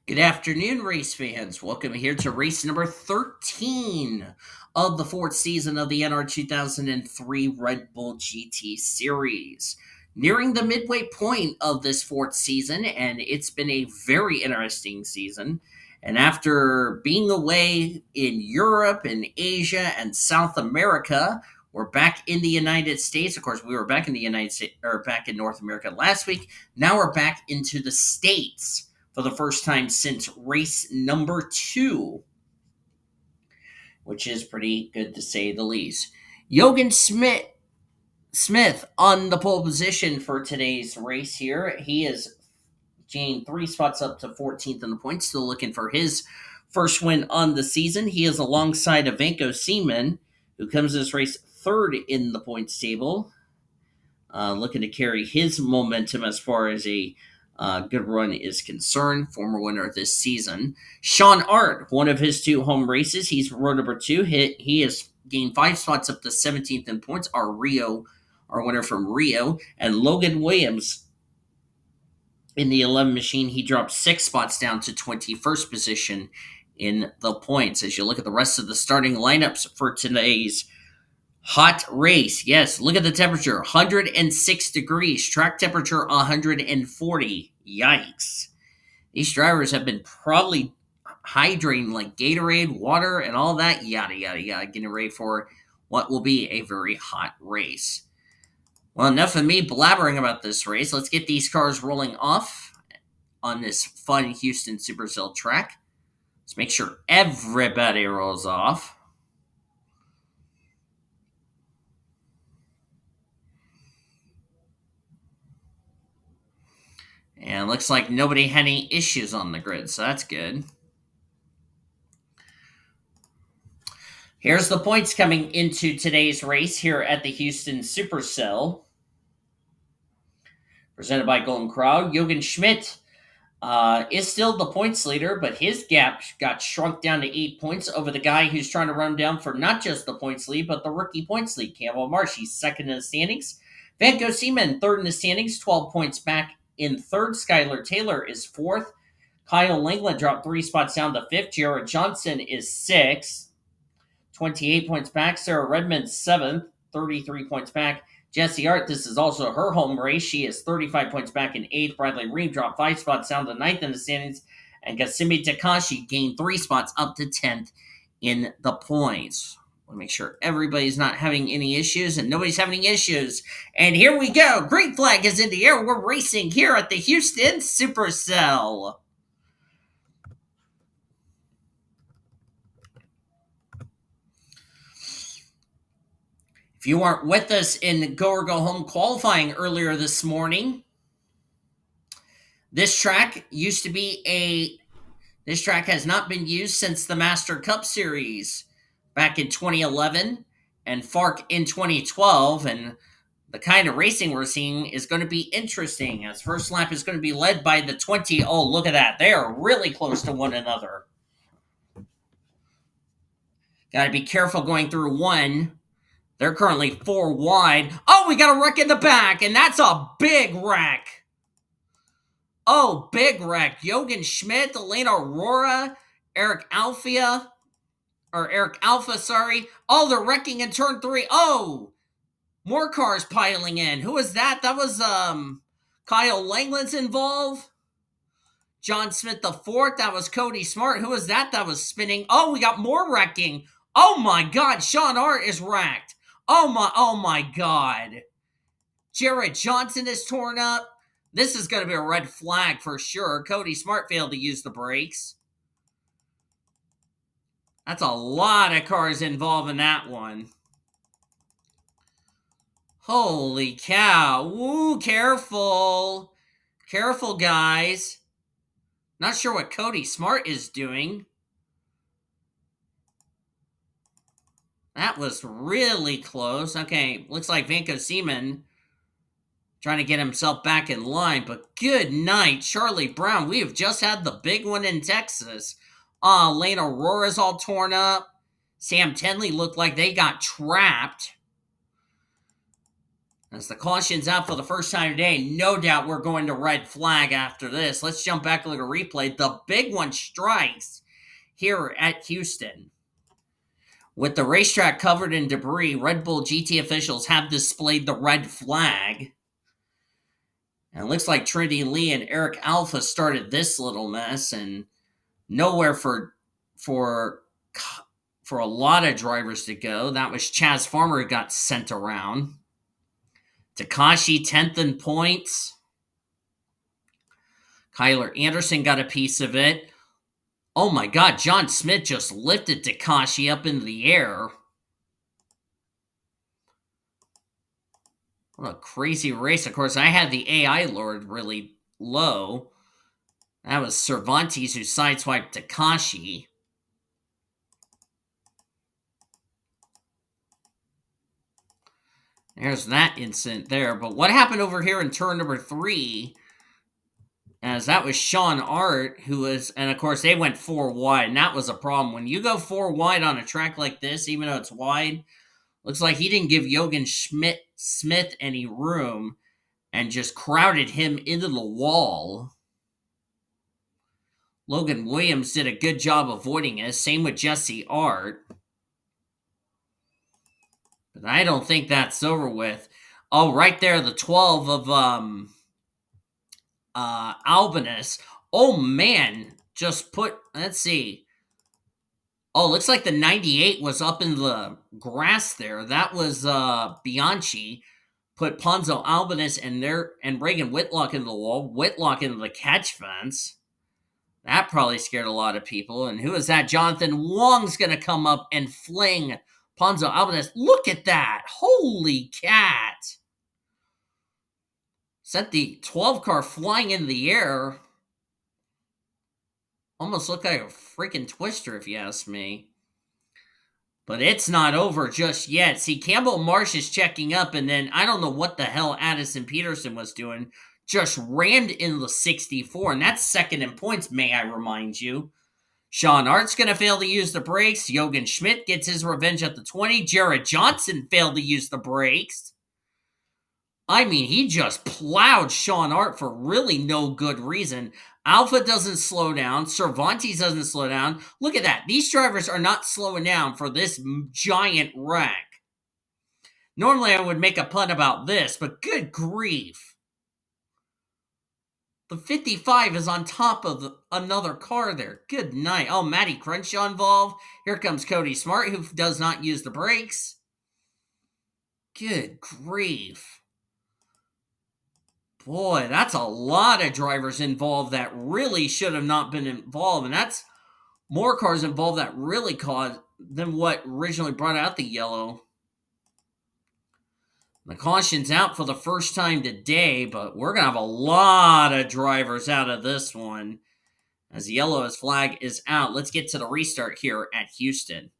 Good afternoon, race fans. Welcome here to race number 13 of the fourth season of the NR2003 Red Bull GT Series. Nearing the midway point of this fourth season, and it's been a very interesting season. And after being away in Europe and Asia and South America, we're back in the United States. Of course, we were back in the United States or back in North America last week. Now we're back into the States for the first time since race number 2, which is pretty good to say the least. Jogan Smith on the pole position for today's race here. He has gained 3 spots up to 14th in the points, still looking for his first win on the season. He is alongside Ivanko Seaman, who comes this race third in the points table, looking to carry his momentum as far as a good run is concerned. Former winner this season. J Ard, one of his 2 home races. He's row number 2. He has gained 5 spots up to 17th in points. Our winner from Rio. And Logan Williams in the 11 machine. He dropped 6 spots down to 21st position in the points. As you look at the rest of the starting lineups for today's hot race. Yes, look at the temperature, 106 degrees. Track temperature, 140. Yikes. These drivers have been probably hydrating like Gatorade, water, and all that, yada, yada, yada, getting ready for what will be a very hot race. Well, enough of me blabbering about this race. Let's get these cars rolling off on this fun Houston Supercell track. Let's make sure everybody rolls off. And looks like nobody had any issues on the grid, so that's good. Here's the points coming into today's race here at the Houston Supercell. Presented by Golden Crowd. Jogan Schmidt is still the points leader, but his gap got shrunk down to 8 points over the guy who's trying to run down for not just the points lead, but the rookie points lead, Campbell Marsh. He's second in the standings. Vanko Seaman, third in the standings, 12 points back in third. Skylar Taylor is fourth. Kyle Langeland dropped 3 spots down to fifth. Jared Johnson is sixth, 28 points back. Sarah Redmond, seventh, 33 points back. J Ard, this is also her home race. She is 35 points back in eighth. Bradley Reim dropped 5 spots down to ninth in the standings. And K Takashi gained 3 spots up to 10th in the points. Want to make sure everybody's not having any issues, and nobody's having any issues. And here we go. Green flag is in the air. We're racing here at the Houston Supercell. If you weren't with us in Go or Go Home qualifying earlier this morning, this track this track has not been used since the Master Cup Series back in 2011 and FARC in 2012. And the kind of racing we're seeing is going to be interesting, as first lap is going to be led by the 20. Oh, look at that. They are really close to one another. Got to be careful going through one. They're currently 4 wide. Oh, we got a wreck in the back, and that's a big wreck. Oh, big wreck. Jogan Schmidt, Elena Aurora, Eric Alpha, sorry. Oh, they're wrecking in turn 3. Oh, more cars piling in. Who was that? That was Kyle Langeland's involved. John Smith the fourth. That was Cody Smart. Who was that? That was spinning. Oh, we got more wrecking. Oh my God, J Ard is wrecked. Oh my God. Jared Johnson is torn up. This is going to be a red flag for sure. Cody Smart failed to use the brakes. That's a lot of cars involved in that one. Holy cow. Woo, careful. Careful, guys. Not sure what Cody Smart is doing. That was really close. Okay, looks like Vanko Seaman trying to get himself back in line, but good night, Charlie Brown. We have just had the big one in Texas. Lane Aurora's all torn up. Sam Tenley looked like they got trapped. As the caution's out for the first time today, no doubt we're going to red flag after this. Let's jump back a little replay. The big one strikes here at Houston. With the racetrack covered in debris, Red Bull GT officials have displayed the red flag. And it looks like Trinity Lee and Eric Alpha started this little mess, and nowhere for a lot of drivers to go. That was Chaz Farmer who got sent around. Takashi 10th in points. Kyler Anderson got a piece of it. Oh my God, John Smith just lifted Takashi up into the air. What a crazy race. Of course, I had the AI Lord really low. That was Cervantes who sideswiped Takashi. There's that incident there. But what happened over here in turn number 3? As that was Sean Art, who was, and of course they went 4 wide, and that was a problem. When you go 4 wide on a track like this, even though it's wide, looks like he didn't give Jochen Smith any room and just crowded him into the wall. Logan Williams did a good job avoiding it. Same with J Ard. But I don't think that's over with. Oh, right there, the 12 of Albanus. Oh man, just put, let's see. Oh, looks like the 98 was up in the grass there. That was Bianchi. Put Ponzo Albanus and Reagan Whitlock into the wall. Whitlock into the catch fence. That probably scared a lot of people. And who is that? Jonathan Wong's going to come up and fling Ponzo Albanus. Look at that. Holy cat. Sent the 12 car flying in the air. Almost looked like a freaking twister, if you ask me. But it's not over just yet. See, Campbell Marsh is checking up, and then I don't know what the hell Addison Peterson was doing. Just rammed in the 64, and that's second in points, may I remind you. Sean Art's going to fail to use the brakes. Jochen Schmidt gets his revenge at the 20. Jared Johnson failed to use the brakes. I mean, he just plowed Sean Art for really no good reason. Alpha doesn't slow down. Cervantes doesn't slow down. Look at that. These drivers are not slowing down for this giant wreck. Normally, I would make a pun about this, but good grief. The 55 is on top of another car there. Good night. Oh, Matty Crenshaw involved. Here comes Cody Smart, who does not use the brakes. Good grief. Boy, that's a lot of drivers involved that really should have not been involved. And that's more cars involved that really caused than what originally brought out the yellow. The caution's out for the first time today, but we're going to have a lot of drivers out of this one. As the yellow flag is out, let's get to the restart here at Houston.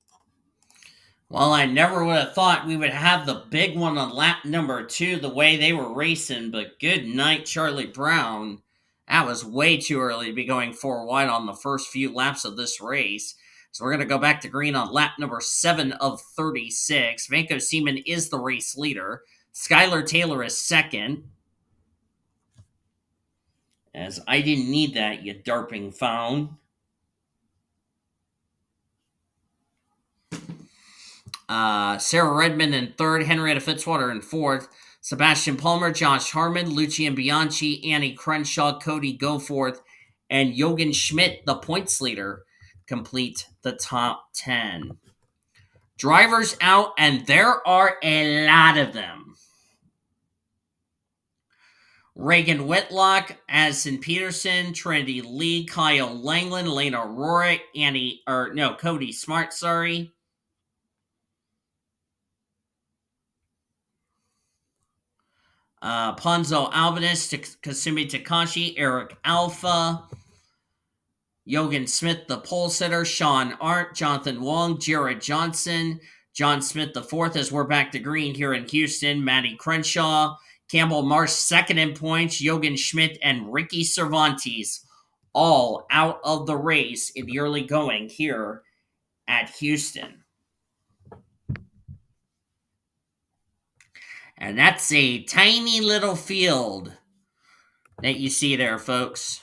Well, I never would have thought we would have the big one on lap number 2 the way they were racing, but good night, Charlie Brown. That was way too early to be going 4 wide on the first few laps of this race. So we're going to go back to green on lap number 7 of 36. Vanko Seaman is the race leader. Skylar Taylor is second. As I didn't need that, you darping phone. Sarah Redmond in third, Henrietta Fitzwater in fourth, Sebastian Palmer, Josh Harmon, Lucian Bianchi, Annie Crenshaw, Cody Goforth, and Jochen Schmidt, the points leader, complete the top 10. Drivers out, and there are a lot of them. Reagan Whitlock, Addison Peterson, Trinity Lee, Kyle Langeland, Lena Rorick, Cody Smart, Ponzo Albanus, Kasumi Takashi, Eric Alpha, Jochen Smith, the pole sitter, Sean Art, Jonathan Wong, Jared Johnson, John Smith the fourth, as we're back to green here in Houston, Matty Crenshaw, Campbell Marsh second in points, Jochen Schmidt, and Ricky Cervantes all out of the race in the early going here at Houston. And that's a tiny little field that you see there, folks.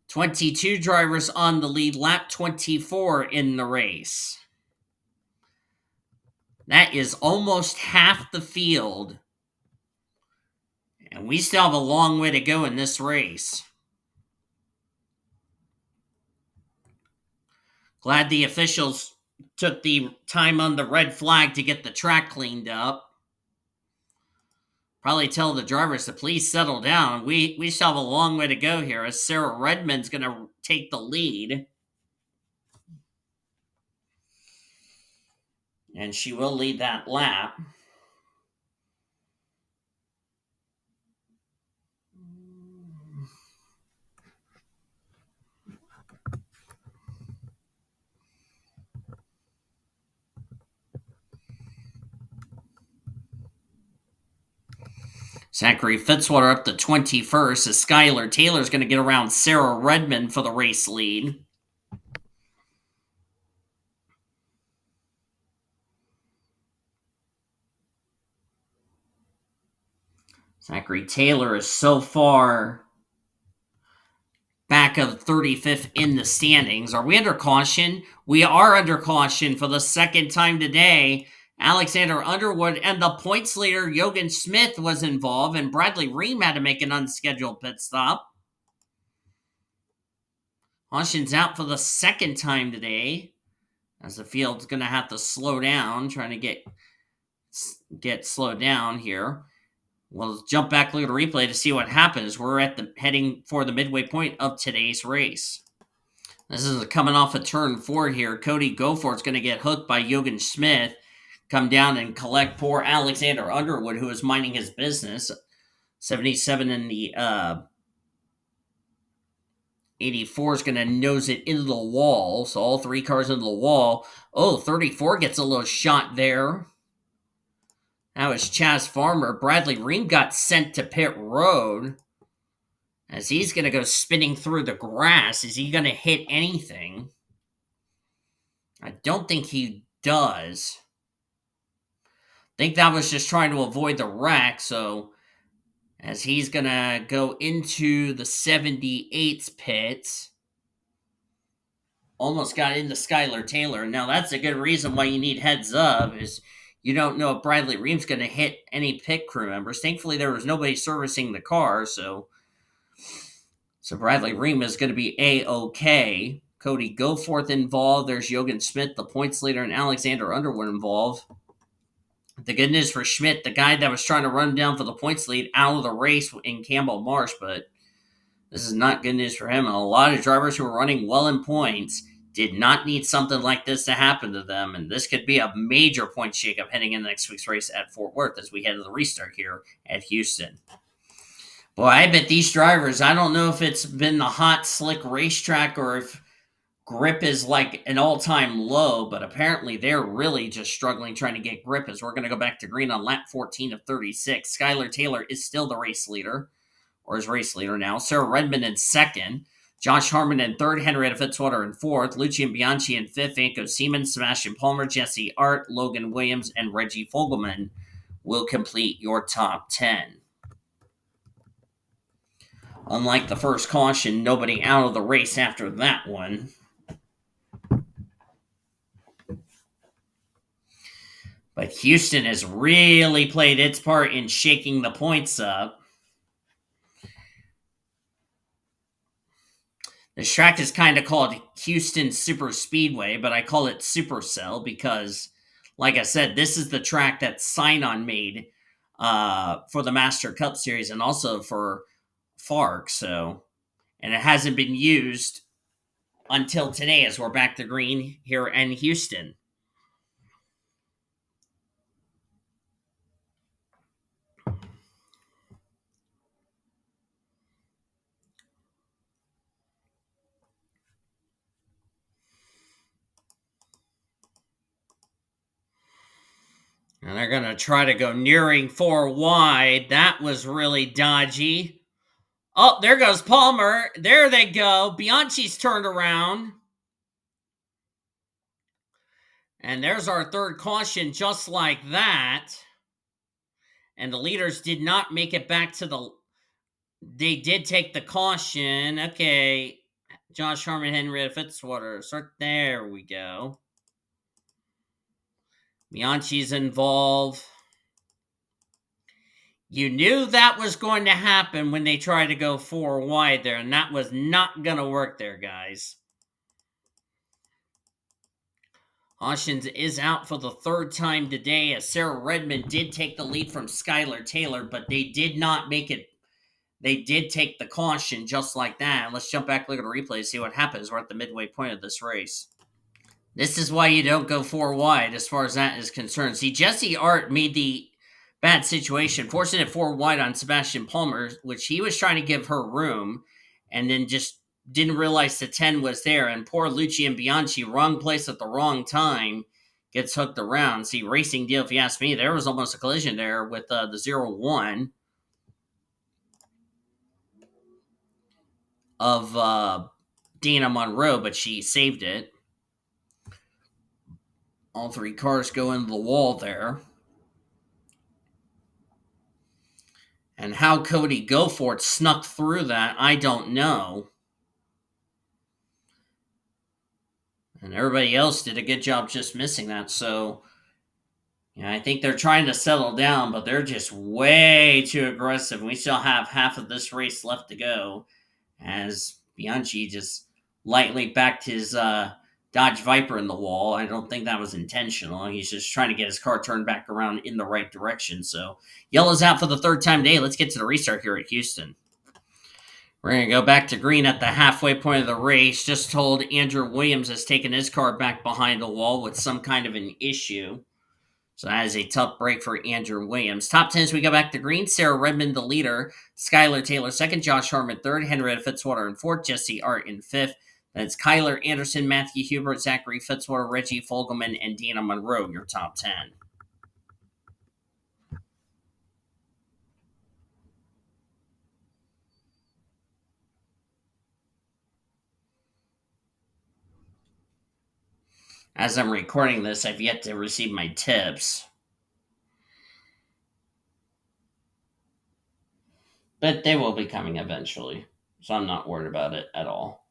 22 drivers on the lead, lap 24 in the race. That is almost half the field. And we still have a long way to go in this race. Glad the officials took the time on the red flag to get the track cleaned up. Probably tell the drivers to please settle down. We still have a long way to go here as Sarah Redmond's going to take the lead. And she will lead that lap. Zachary Fitzwater up to 21st as Skylar Taylor's going to get around Sarah Redmond for the race lead. Zachary Taylor is so far back of 35th in the standings. Are we under caution? We are under caution for the second time today. Alexander Underwood and the points leader, Jochen Smith, was involved, and Bradley Reim had to make an unscheduled pit stop. Caution's out for the second time today, as the field's going to have to slow down, trying to get slowed down here. We'll jump back, look at the replay to see what happens. We're heading for the midway point of today's race. This is coming off of turn 4 here. Cody Goforth's going to get hooked by Jochen Smith, come down and collect poor Alexander Underwood, who is minding his business. 77 in the 84 is going to nose it into the wall. So all three cars into the wall. Oh, 34 gets a little shot there. That was Chaz Farmer. Bradley Reim got sent to pit road as he's going to go spinning through the grass. Is he going to hit anything? I don't think he does. I think that was just trying to avoid the wreck. So as he's going to go into the 78's pit. Almost got into Skylar Taylor. Now that's a good reason why you need heads up is you don't know if Bradley Reim's going to hit any pit crew members. Thankfully, there was nobody servicing the car, so Bradley Reim is going to be A-OK. Cody Goforth involved. There's Jochen Smith, the points leader, and Alexander Underwood involved. The good news for Schmidt, the guy that was trying to run down for the points lead, out of the race in Campbell Marsh, but this is not good news for him. And a lot of drivers who are running well in points did not need something like this to happen to them, and this could be a major point shakeup heading into next week's race at Fort Worth as we head to the restart here at Houston. Boy, I bet these drivers, I don't know if it's been the hot, slick racetrack or if grip is like an all-time low, but apparently they're really just struggling trying to get grip as we're going to go back to green on lap 14 of 36. Skylar Taylor is still the race leader, or is race leader now. Sarah Redmond in second. Josh Harmon in third, Henrietta Fitzwater in fourth, Lucian Bianchi in fifth, Anko Seaman, Sebastian Palmer, Jesse Art, Logan Williams, and Reggie Fogleman will complete your top 10. Unlike the first caution, nobody out of the race after that one. But Houston has really played its part in shaking the points up. This track is kind of called Houston Super Speedway, but I call it Supercell because, like I said, this is the track that Sign-On made for the Master Cup Series and also for FARC. So, and it hasn't been used until today as we're back to green here in Houston. And they're going to try to go nearing 4 wide. That was really dodgy. Oh, there goes Palmer. There they go. Bianchi's turned around. And there's our third caution just like that. And the leaders did not make it back to the. They did take the caution. Okay. Josh Harmon, Henrietta Fitzwater. Start there we go. Bianchi's involved. You knew that was going to happen when they tried to go 4 wide there, and that was not going to work there, guys. Hawkins is out for the third time today, as Sarah Redmond did take the lead from Skylar Taylor, but they did not make it. They did take the caution just like that. Let's jump back, look at the replay, see what happens. We're at the midway point of this race. This is why you don't go 4 wide as far as that is concerned. See, J Ard made the bad situation, forcing it 4 wide on Sebastian Palmer, which he was trying to give her room, and then just didn't realize the 10 was there. And poor Lucian Bianchi, wrong place at the wrong time, gets hooked around. See, racing deal, if you ask me. There was almost a collision there with the 0-1 of Dana Monroe, but she saved it. All 3 cars go into the wall there. And how Cody Goforth snuck through that, I don't know. And everybody else did a good job just missing that. So, I think they're trying to settle down, but they're just way too aggressive. We still have half of this race left to go, as Bianchi just lightly backed his Dodge Viper in the wall. I don't think that was intentional. He's just trying to get his car turned back around in the right direction. So, yellow's out for the third time today. Let's get to the restart here at Houston. We're going to go back to green at the halfway point of the race. Just told Andrew Williams has taken his car back behind the wall with some kind of an issue. So that is a tough break for Andrew Williams. Top 10 as we go back to green. Sarah Redmond, the leader. Skylar Taylor, second. Josh Harmon, third. Henrietta Fitzwater in fourth. J Ard in fifth. That's Kyler Anderson, Matthew Hubert, Zachary Fitzwater, Reggie Fogleman, and Dana Monroe, your top 10. As I'm recording this, I've yet to receive my tips. But they will be coming eventually. So I'm not worried about it at all.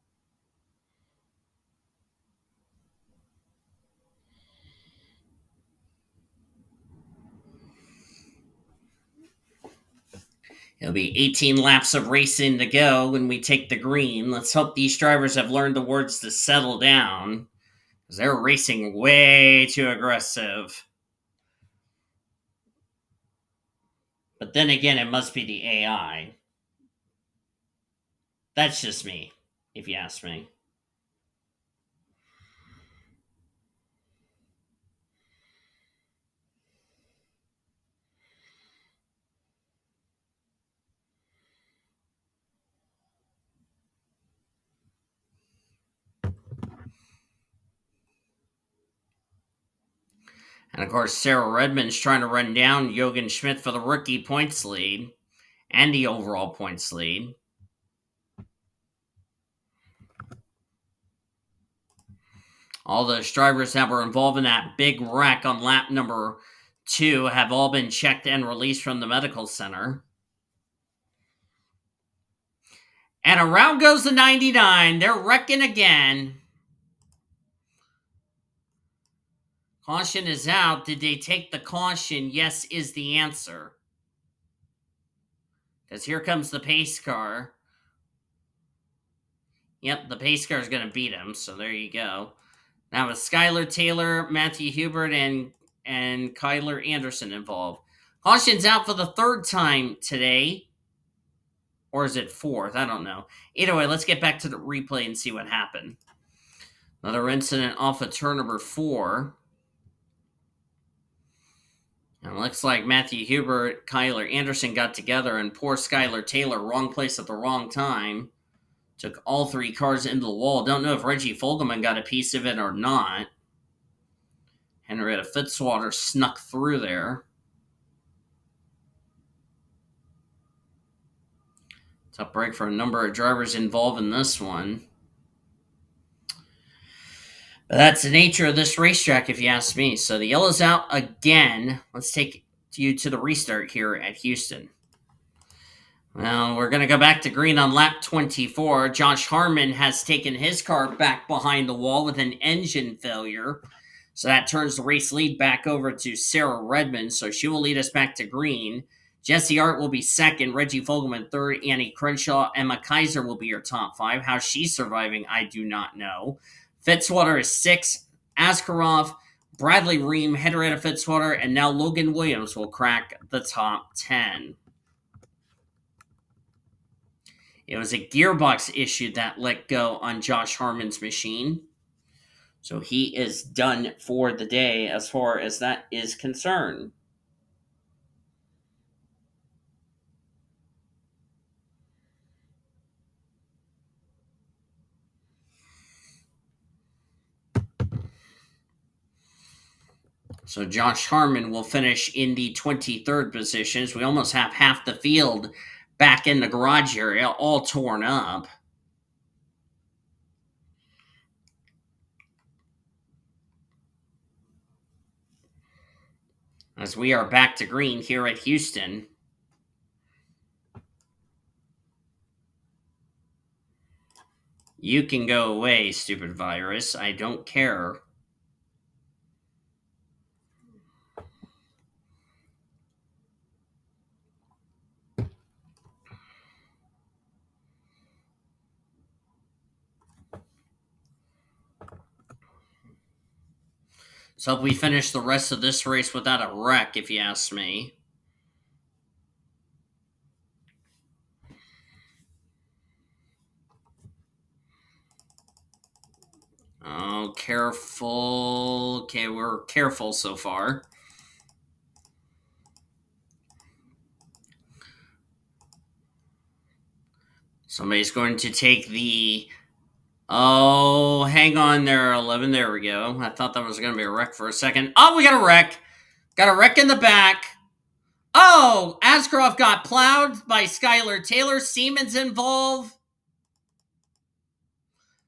It'll be 18 laps of racing to go when we take the green. Let's hope these drivers have learned the words to settle down, because they're racing way too aggressive. But then again, it must be the AI. That's just me, if you ask me. And of course, Sarah Redmond's trying to run down Jürgen Schmidt for the rookie points lead and the overall points lead. All those drivers that were involved in that big wreck on lap number 2 have all been checked and released from the medical center. And around goes the 99. They're wrecking again. Caution is out. Did they take the caution? Yes is the answer. Because here comes the pace car. Yep, the pace car is going to beat him. So there you go. Now with Skylar Taylor, Matthew Hubert, and Kyler Anderson involved. Caution's out for the third time today. Or is it fourth? I don't know. Either way, let's get back to the replay and see what happened. Another incident off of turn number 4. And it looks like Matthew Hubert, Kyler Anderson got together, and poor Skylar Taylor, wrong place at the wrong time. Took all 3 cars into the wall. Don't know if Reggie Fogleman got a piece of it or not. Henrietta Fitzwater snuck through there. Tough break for a number of drivers involved in this one. But that's the nature of this racetrack, if you ask me. So the yellow's out again. Let's take you to the restart here at Houston. Well, we're going to go back to green on lap 24. Josh Harmon has taken his car back behind the wall with an engine failure. So that turns the race lead back over to Sarah Redmond. So she will lead us back to green. J Ard will be second. Reggie Fogleman third. Annie Crenshaw. Emma Kaiser will be your top five. How she's surviving, I do not know. Fitzwater is sixth. Askarov, Bradley Reim, Henrietta Fitzwater, and now Logan Williams will crack the top 10. It was a gearbox issue that let go on Josh Harmon's machine. So he is done for the day as far as that is concerned. So Josh Harmon will finish in the 23rd position. We almost have half the field back in the garage area, all torn up. As we are back to green here at Houston. You can go away, stupid virus. I don't care. So we finish the rest of this race without a wreck, if you ask me. Oh, careful. Okay, we're careful so far. Somebody's going to take the... Oh, hang on there, 11. There we go. I thought that was going to be a wreck for a second. Oh, we got a wreck. Got a wreck in the back. Oh, Ascroft got plowed by Skylar Taylor. Siemens involved.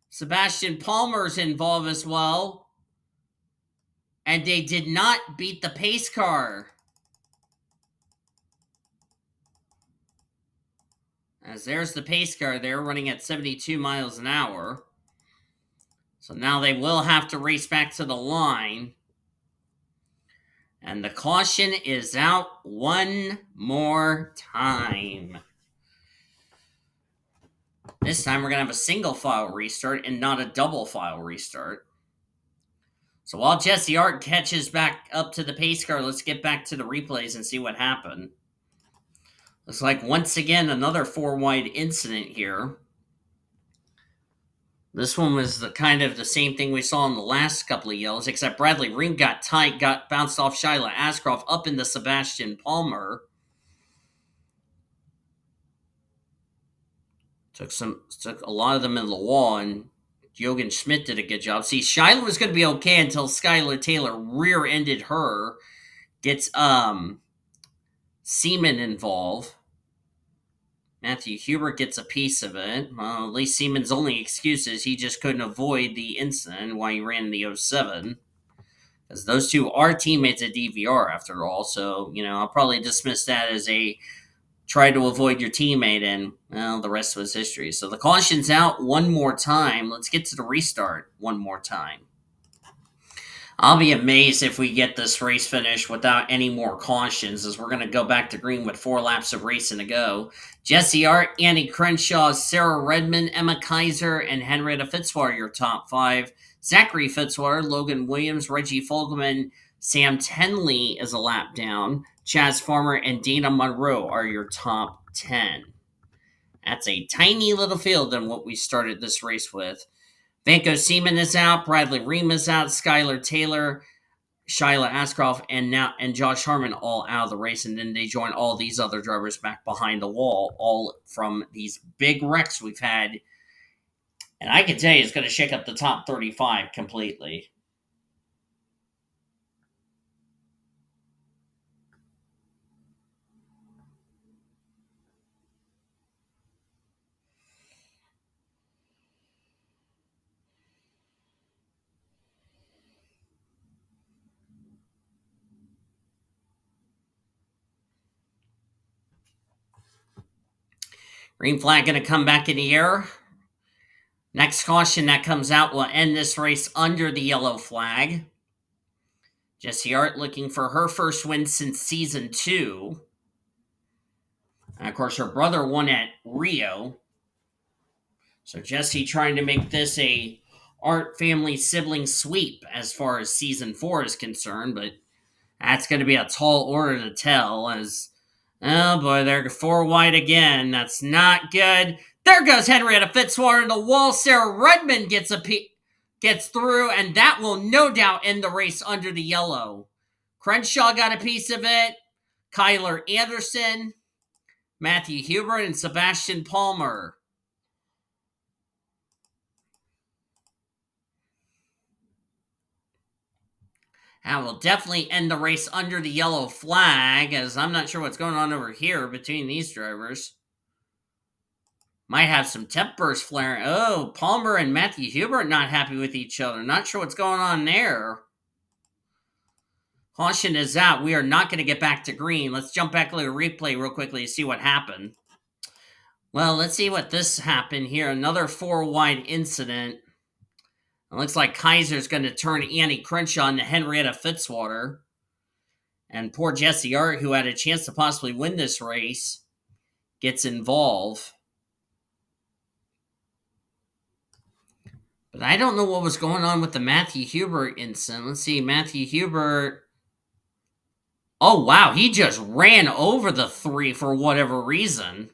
Sebastian Palmer's involved as well. And they did not beat the pace car. As there's the pace car there running at 72 miles an hour. So now they will have to race back to the line. And the caution is out one more time. This time we're going to have a single file restart and not a double file restart. So while J Ard catches back up to the pace car, let's get back to the replays and see what happened. Looks like once again another four-wide incident here. This one was the kind of the same thing we saw in the last couple of yellows, except Bradley Reim got tight, got bounced off Shyla Ascroft up into Sebastian Palmer. Took a lot of them in the wall, and Jogan Schmidt did a good job. See, Shyla was going to be okay until Skylar Taylor rear-ended her, gets Seaman involved. Matthew Hubert gets a piece of it. Well, at least Seaman's only excuse is he just couldn't avoid the incident while he ran the 07. Because those two are teammates at DVR after all, so, I'll probably dismiss that as a try to avoid your teammate, and, well, the rest was history. So the caution's out one more time. Let's get to the restart one more time. I'll be amazed if we get this race finished without any more cautions, as we're going to go back to green with 4 laps of racing to go. J Ard, Annie Crenshaw, Sarah Redmond, Emma Kaiser, and Henrietta Fitzwater, your top 5. Zachary Fitzwater, Logan Williams, Reggie Fogleman, Sam Tenley is a lap down. Chaz Farmer and Dana Monroe are your top 10. That's a tiny little field than what we started this race with. Vanko Seaman is out, Bradley Reim is out, Skylar Taylor, Shyla Ascroft, and Josh Harmon all out of the race, and then they join all these other drivers back behind the wall, all from these big wrecks we've had. And I can tell you it's going to shake up the top 35 completely. Green flag going to come back in the air. Next caution that comes out will end this race under the yellow flag. J Ard looking for her first win since season 2. And of course, her brother won at Rio. So Jesse trying to make this a Art family sibling sweep as far as season 4 is concerned, but that's going to be a tall order to tell as, oh boy, they're 4 wide again. That's not good. There goes Henrietta Fitzwater in the wall. Sarah Redmond gets through, and that will no doubt end the race under the yellow. Crenshaw got a piece of it. Kyler Anderson, Matthew Hubert, and Sebastian Palmer. That will definitely end the race under the yellow flag, as I'm not sure what's going on over here between these drivers. Might have some tempers flaring. Oh, Palmer and Matthew Hubert not happy with each other. Not sure what's going on there. Caution is out. We are not going to get back to green. Let's jump back to the replay real quickly to see what happened. Well, let's see what this happened here. Another 4 wide incident. It looks like Kaiser's going to turn Annie Crenshaw into Henrietta Fitzwater. And poor J Ard, who had a chance to possibly win this race, gets involved. But I don't know what was going on with the Matthew Hubert incident. Let's see, Matthew Hubert. Oh, wow, he just ran over the 3 for whatever reason.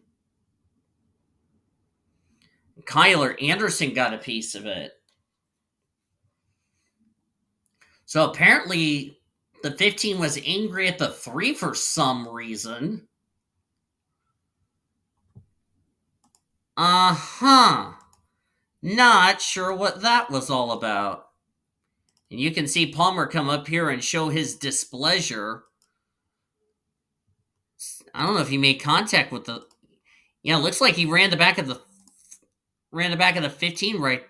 Kyler Anderson got a piece of it. So apparently the 15 was angry at the 3 for some reason. Not sure what that was all about. And you can see Palmer come up here and show his displeasure. I don't know if he made contact with the... Yeah, it looks like he ran the back of the 15 right.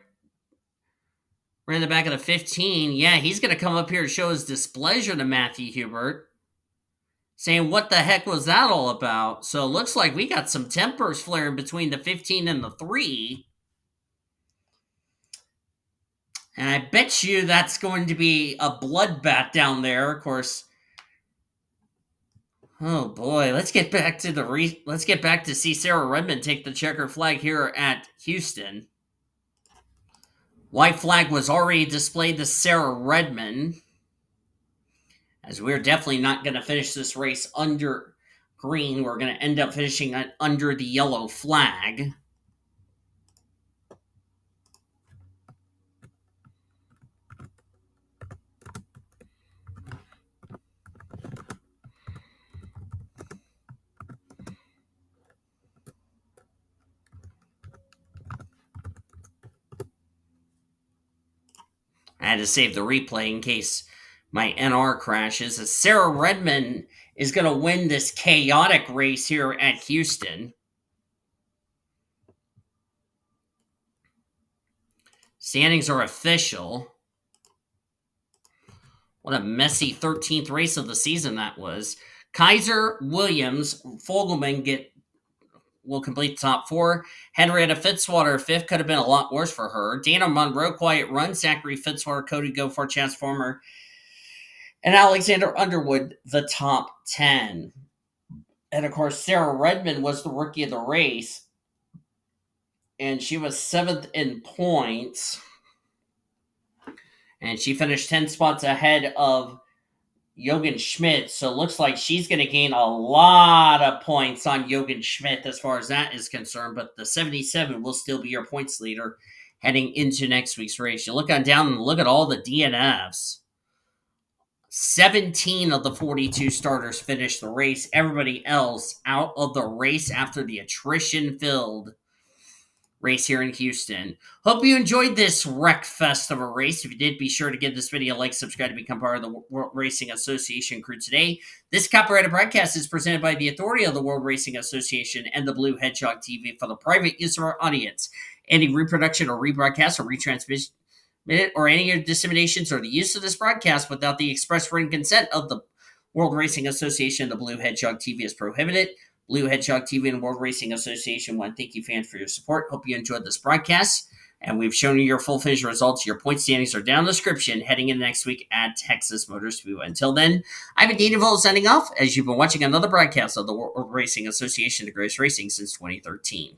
Ran the back of the 15. Yeah, he's going to come up here to show his displeasure to Matthew Hubert. Saying, what the heck was that all about? So it looks like we got some tempers flaring between the 15 and the 3. And I bet you that's going to be a bloodbath down there. Of course. Oh boy, let's get back to see Sarah Redmond take the checker flag here at Houston. White flag was already displayed to Sarah Redmond, as we're definitely not going to finish this race under green. We're going to end up finishing under the yellow flag. I had to save the replay in case my NR crashes. As Sarah Redmond is going to win this chaotic race here at Houston. Standings are official. What a messy 13th race of the season that was. Kaiser, Williams, Fogleman will complete the top 4. Henrietta Fitzwater, 5th. Could have been a lot worse for her. Dana Monroe, quiet run. Zachary Fitzwater, Cody Goforth, Transformer, and Alexander Underwood, the top 10. And of course, Sarah Redmond was the rookie of the race. And she was 7th in points. And she finished 10 spots ahead of Jürgen Schmidt. So it looks like she's going to gain a lot of points on Jürgen Schmidt as far as that is concerned. But the 77 will still be your points leader heading into next week's race. You look on down and look at all the DNFs. 17 of the 42 starters finished the race. Everybody else out of the race after the attrition-filled race here in Houston. Hope you enjoyed this wreck fest of a race. If you did, be sure to give this video a like, subscribe to become part of the World Racing Association crew today. This copyrighted broadcast is presented by the authority of the World Racing Association and the Blue Hedgehog TV for the private use of our audience. Any reproduction or rebroadcast or retransmission or any disseminations or the use of this broadcast without the express written consent of the World Racing Association and the Blue Hedgehog TV is prohibited. Blue Hedgehog TV and World Racing Association want to thank you, fans, for your support. Hope you enjoyed this broadcast. And we've shown you your full finish results. Your point standings are down in the description heading into next week at Texas Motor Speedway. Until then, I've been Dana Vogt signing off as you've been watching another broadcast of the World Racing Association, the greatest racing since 2013.